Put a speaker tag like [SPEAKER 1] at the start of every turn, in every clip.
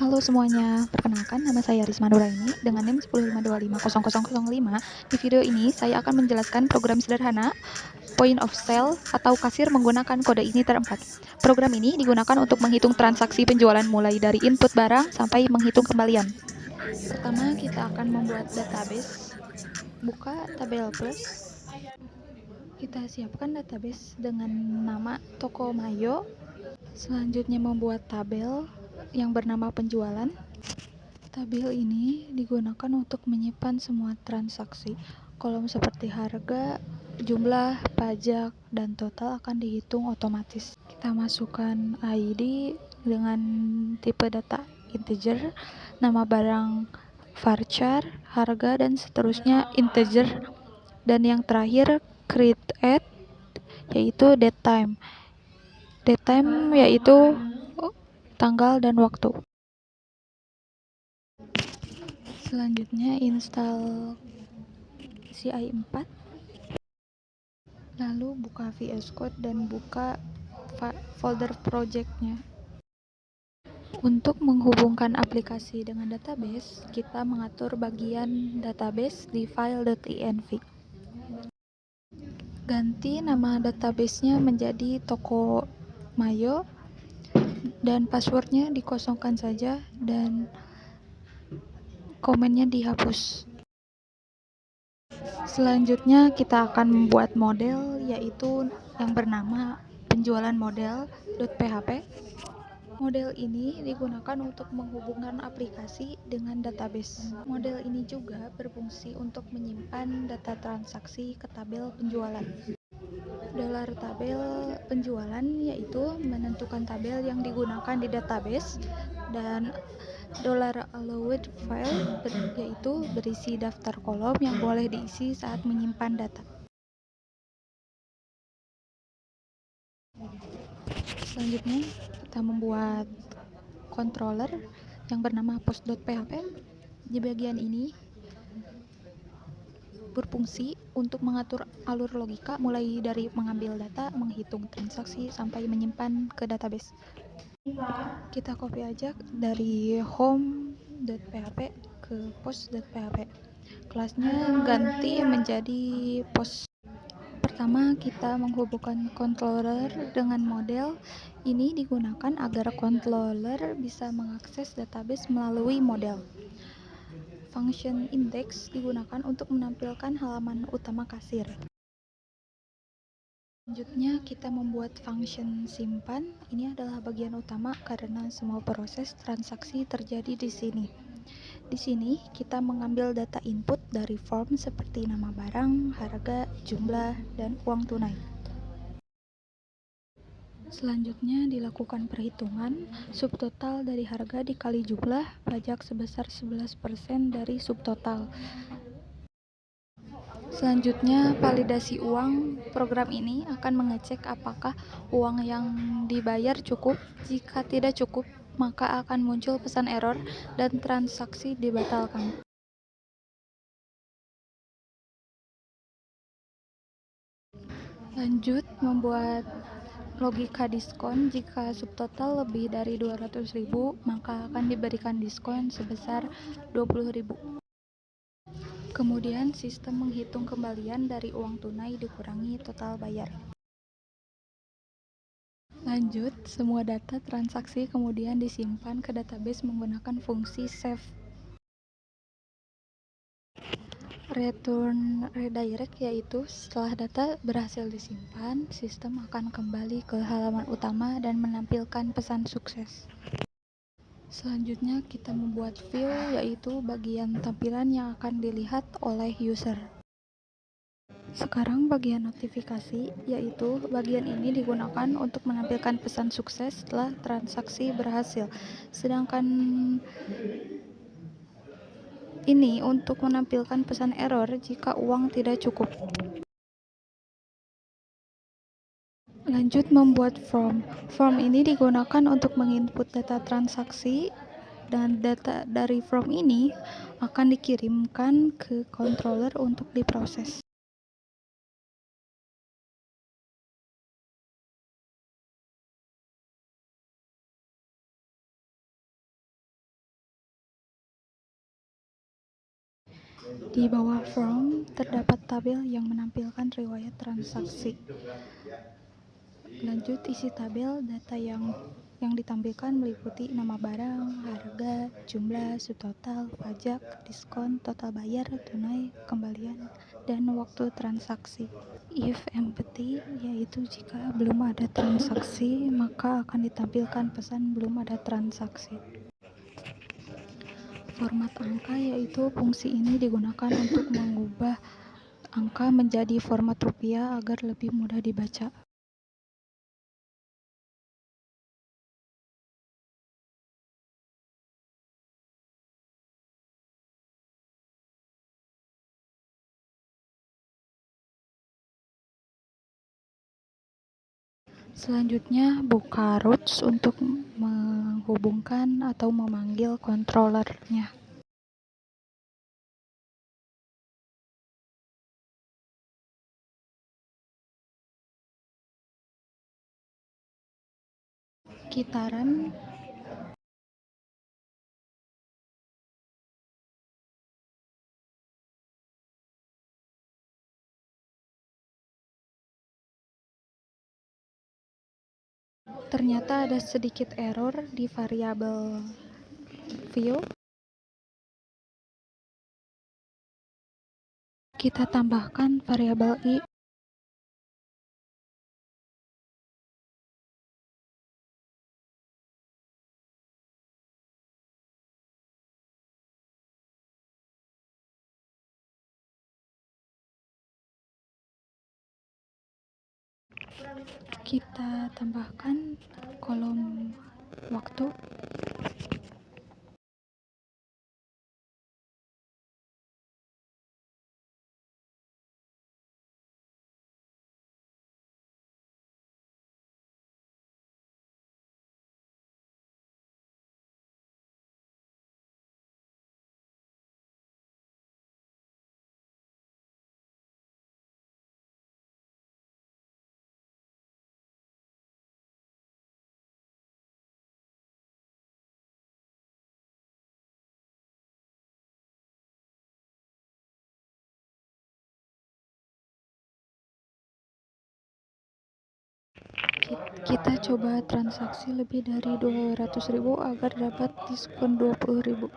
[SPEAKER 1] Halo semuanya, perkenalkan nama saya Risma Nuraini dengan NIM 105250005. Di video ini saya akan menjelaskan program sederhana point of sale atau kasir menggunakan kode initer 4. Program ini digunakan untuk menghitung transaksi penjualan mulai dari input barang sampai menghitung kembalian. Pertama, kita akan membuat database. Buka tabel plus. Kita siapkan database dengan nama toko Mayo. Selanjutnya membuat tabel yang bernama penjualan. Tabel ini digunakan untuk menyimpan semua transaksi. Kolom seperti harga, jumlah, pajak, dan total akan dihitung otomatis. Kita masukkan ID dengan tipe data integer, nama barang varchar, harga, dan seterusnya integer. Dan yang terakhir create at, yaitu date time. Date time yaitu tanggal dan waktu. Selanjutnya install CI 4, lalu buka VS Code dan buka folder projectnya. Untuk menghubungkan aplikasi dengan database, kita mengatur bagian database di file.env. Ganti nama databasenya menjadi toko Mayo dan passwordnya dikosongkan saja dan komennya dihapus. Selanjutnya kita akan membuat model yaitu yang bernama penjualan model.php. Model ini digunakan untuk menghubungkan aplikasi dengan database. Model ini juga berfungsi untuk menyimpan data transaksi ke tabel penjualan. $tabel penjualan yaitu menentukan tabel yang digunakan di database, dan $allowed file yaitu berisi daftar kolom yang boleh diisi saat menyimpan data. Selanjutnya kita membuat controller yang bernama post.php. Di bagian ini berfungsi untuk mengatur alur logika mulai dari mengambil data, menghitung transaksi, sampai menyimpan ke database. Kita copy aja dari home.php ke post.php. Kelasnya ganti menjadi post. Pertama, kita menghubungkan controller dengan model. Ini digunakan agar controller bisa mengakses database melalui model. Function index digunakan untuk menampilkan halaman utama kasir. Selanjutnya, kita membuat function simpan. Ini adalah bagian utama karena semua proses transaksi terjadi di sini. Di sini, kita mengambil data input dari form seperti nama barang, harga, jumlah, dan uang tunai. Selanjutnya dilakukan perhitungan subtotal dari harga dikali jumlah, pajak sebesar 11% dari subtotal. Selanjutnya validasi uang. Program ini akan mengecek apakah uang yang dibayar cukup. Jika tidak cukup, maka akan muncul pesan error dan transaksi dibatalkan. Lanjut membuat logika diskon. Jika subtotal lebih dari 200.000, maka akan diberikan diskon sebesar 20.000. Kemudian sistem menghitung kembalian dari uang tunai dikurangi total bayar. Lanjut, semua data transaksi kemudian disimpan ke database menggunakan fungsi save. Return redirect yaitu setelah data berhasil disimpan, sistem akan kembali ke halaman utama dan menampilkan pesan sukses. Selanjutnya kita membuat view, yaitu bagian tampilan yang akan dilihat oleh user. Sekarang bagian notifikasi, yaitu bagian ini digunakan untuk menampilkan pesan sukses setelah transaksi berhasil. Sedangkan ini untuk menampilkan pesan error jika uang tidak cukup. Lanjut membuat form. Form ini digunakan untuk menginput data transaksi, dan data dari form ini akan dikirimkan ke controller untuk diproses. Di bawah form terdapat tabel yang menampilkan riwayat transaksi. Lanjut isi tabel. Data yang ditampilkan meliputi nama barang, harga, jumlah, subtotal, pajak, diskon, total bayar, tunai, kembalian, dan waktu transaksi. If empty, yaitu jika belum ada transaksi, maka akan ditampilkan pesan belum ada transaksi. Format angka, yaitu fungsi ini digunakan untuk mengubah angka menjadi format rupiah agar lebih mudah dibaca. Selanjutnya, buka Roots untuk menghubungkan atau memanggil controllernya. Kita run. Ternyata ada sedikit error di variabel view. Kita tambahkan variabel i. Kita tambahkan kolom waktu. Kita coba transaksi lebih dari 200.000 agar dapat diskon 20.000.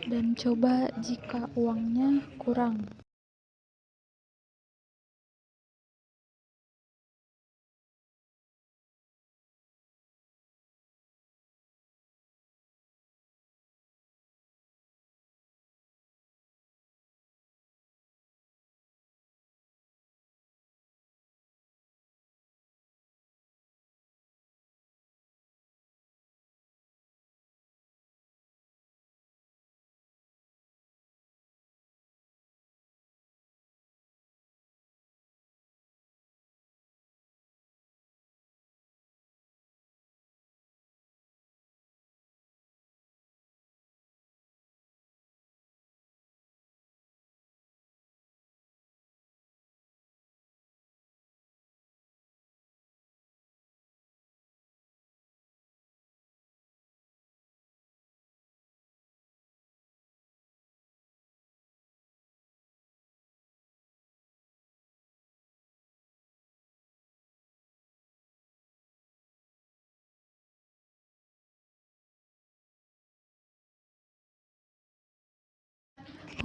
[SPEAKER 1] Dan coba jika uangnya kurang.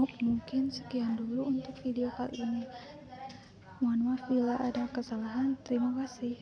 [SPEAKER 1] Mungkin sekian dulu untuk video kali ini. Mohon maaf bila ada kesalahan. Terima kasih.